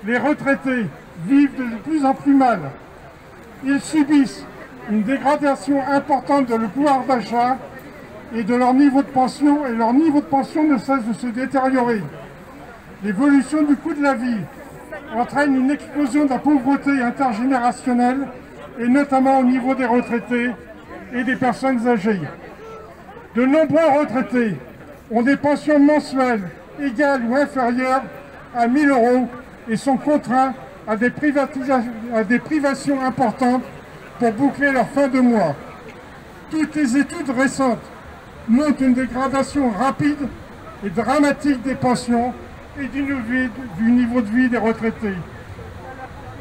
Les retraités vivent de plus en plus mal. Ils subissent une dégradation importante de leur pouvoir d'achat et de leur niveau de pension, et leur niveau de pension ne cesse de se détériorer. L'évolution du coût de la vie entraîne une explosion de la pauvreté intergénérationnelle, et notamment au niveau des retraités et des personnes âgées. De nombreux retraités ont des pensions mensuelles égales ou inférieures à 1 000 € et sont contraints à des privations importantes pour boucler leur fin de mois. Toutes les études récentes montrent une dégradation rapide et dramatique des pensions et du niveau de vie des retraités.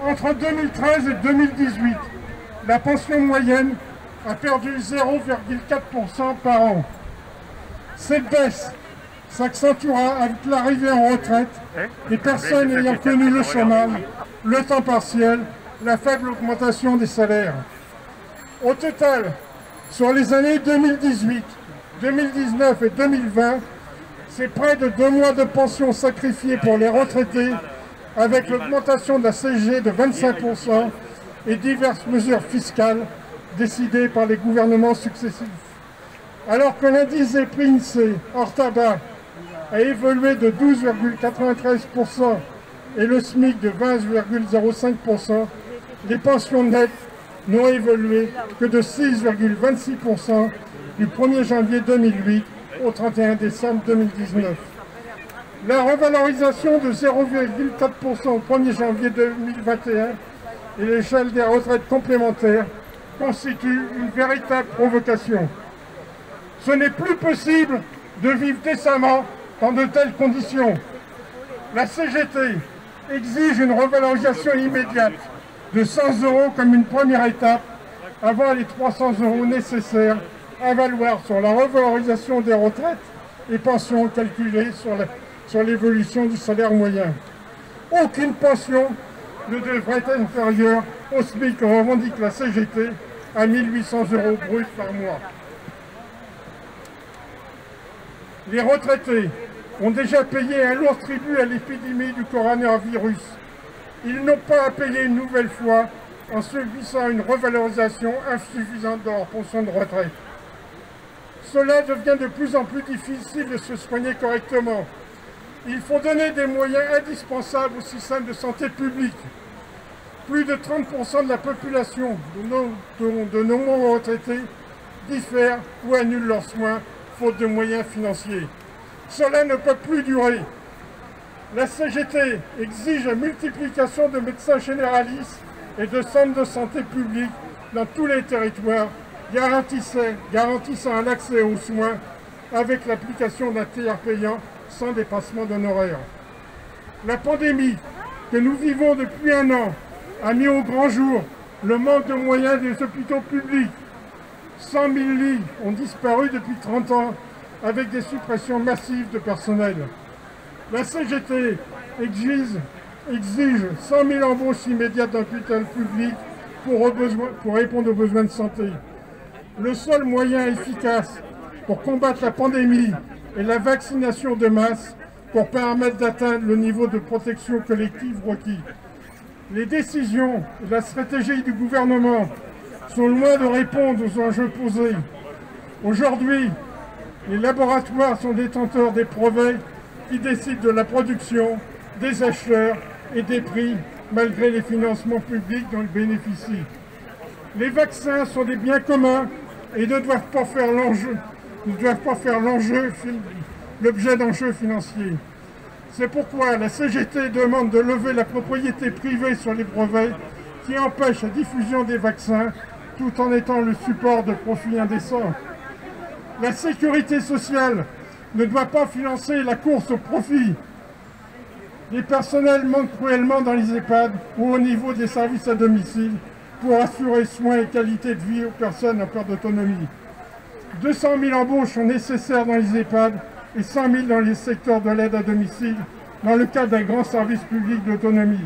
Entre 2013 et 2018, la pension moyenne a perdu 0,4% par an. Cette baisse s'accentuera avec l'arrivée en retraite des personnes ayant connu le chômage, le temps partiel, la faible augmentation des salaires. Au total, sur les années 2018, 2019 et 2020, c'est près de 2 mois de pension sacrifiés pour les retraités, avec l'augmentation de la CSG de 25% et diverses mesures fiscales décidées par les gouvernements successifs. Alors que l'indice des prix INSEE hors tabac a évolué de 12,93% et le SMIC de 20,05%, les pensions nettes n'ont évolué que de 6,26% du 1er janvier 2008 au 31 décembre 2019. La revalorisation de 0,4% au 1er janvier 2021 et l'échelle des retraites complémentaires constituent une véritable provocation. Ce n'est plus possible de vivre décemment dans de telles conditions. La CGT exige une revalorisation immédiate de 100 € comme une première étape avant les 300 € nécessaires à valoir sur la revalorisation des retraites et pensions calculées sur l'évolution du salaire moyen. Aucune pension ne devrait être inférieure au SMIC que revendique la CGT à 1 800 € brut par mois. Les retraités ont déjà payé un lourd tribut à l'épidémie du coronavirus. Ils n'ont pas à payer une nouvelle fois en subissant une revalorisation insuffisante de leur pension de retraite. Cela devient de plus en plus difficile de se soigner correctement. Il faut donner des moyens indispensables au système de santé publique. Plus de 30% de la population, de nombreux retraités, diffèrent ou annulent leurs soins faute de moyens financiers. Cela ne peut plus durer. La CGT exige la multiplication de médecins généralistes et de centres de santé publics dans tous les territoires, garantissant un accès aux soins avec l'application d'un tiers payant sans dépassement d'honoraires. La pandémie que nous vivons depuis 1 an a mis au grand jour le manque de moyens des hôpitaux publics. 100 000 lits ont disparu depuis 30 ans avec des suppressions massives de personnel. La CGT exige 100 000 embauches immédiates dans l'hôpital public pour répondre aux besoins de santé. Le seul moyen efficace pour combattre la pandémie est la vaccination de masse pour permettre d'atteindre le niveau de protection collective requis. Les décisions et la stratégie du gouvernement sont loin de répondre aux enjeux posés. Aujourd'hui, les laboratoires sont détenteurs des brevets qui décident de la production, des acheteurs et des prix, malgré les financements publics dont ils bénéficient. Les vaccins sont des biens communs et ne doivent pas faire l'objet d'enjeux financiers. C'est pourquoi la CGT demande de lever la propriété privée sur les brevets qui empêche la diffusion des vaccins tout en étant le support de profits indécents. La sécurité sociale ne doit pas financer la course au profit. Les personnels manquent cruellement dans les EHPAD ou au niveau des services à domicile pour assurer soins et qualité de vie aux personnes en perte d'autonomie. 200 000 embauches sont nécessaires dans les EHPAD et 100 000 dans les secteurs de l'aide à domicile dans le cadre d'un grand service public d'autonomie.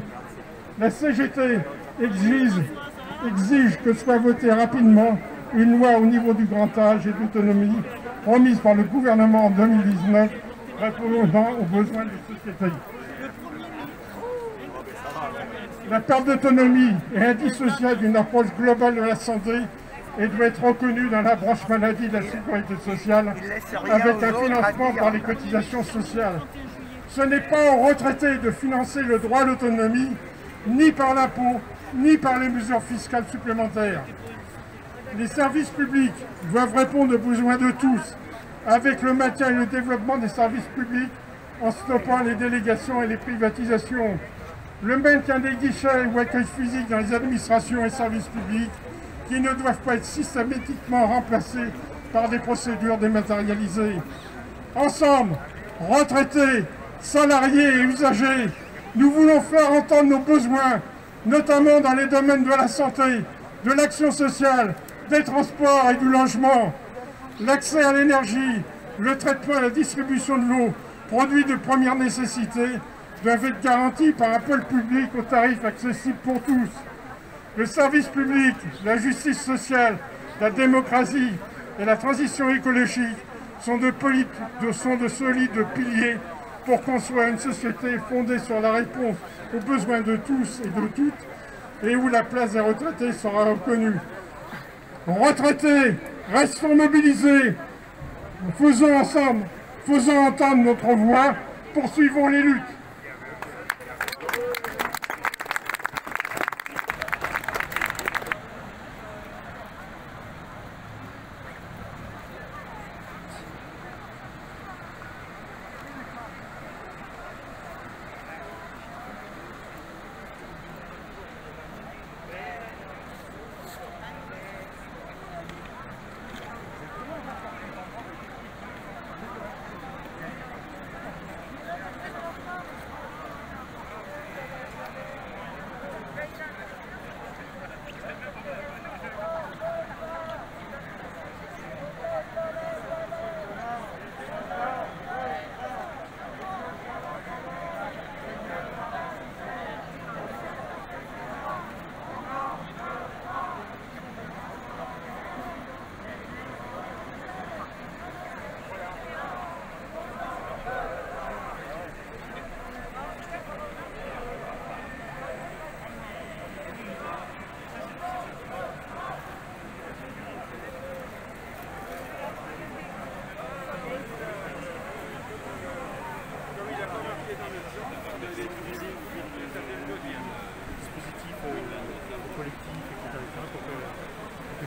La CGT exige que soit votée rapidement une loi au niveau du grand âge et de l'autonomie promise par le gouvernement en 2019, répondant aux besoins des sociétés. La perte d'autonomie est indissociable d'une approche globale de la santé et doit être reconnue dans la branche maladie de la sécurité sociale avec un financement par les cotisations sociales. Ce n'est pas aux retraités de financer le droit à l'autonomie, ni par l'impôt, ni par les mesures fiscales supplémentaires. Les services publics doivent répondre aux besoins de tous, avec le maintien et le développement des services publics en stoppant les délégations et les privatisations, le maintien des guichets ou accueils physiques dans les administrations et services publics qui ne doivent pas être systématiquement remplacés par des procédures dématérialisées. Ensemble, retraités, salariés et usagers, nous voulons faire entendre nos besoins, notamment dans les domaines de la santé, de l'action sociale, des transports et du logement. L'accès à l'énergie, le traitement et la distribution de l'eau, produits de première nécessité, doivent être garantis par un pôle public aux tarifs accessibles pour tous. Le service public, la justice sociale, la démocratie et la transition écologique sont de solides piliers pour construire une société fondée sur la réponse aux besoins de tous et de toutes et où la place des retraités sera reconnue. Retraités, restons mobilisés, faisons ensemble, faisons entendre notre voix, poursuivons les luttes.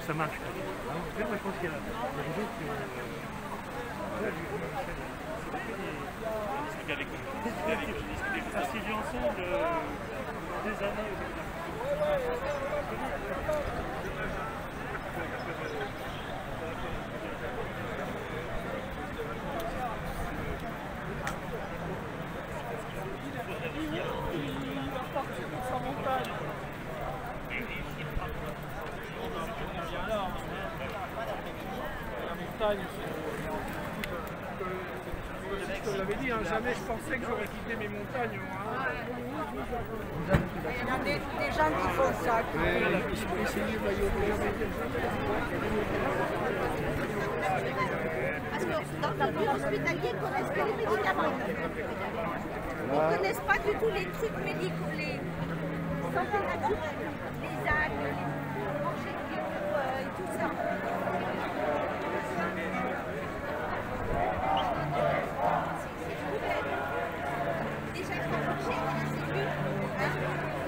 Ça marche. Alors, moi, je pense qu'il y a des gens qui ont... Assiégés ensemble des années. Je te l'avais dit, hein, jamais je pensais que j'aurais quitté mes montagnes. Hein. Il y en a des gens qui font ça. Parce que dans le milieu hospitalier, ils connaissent que les médicaments. Ils ne connaissent pas du tout les trucs médicaux, les santé naturelle, les algues, les manger bio et tout ça. Déjà, il faut marcher, c'est plus.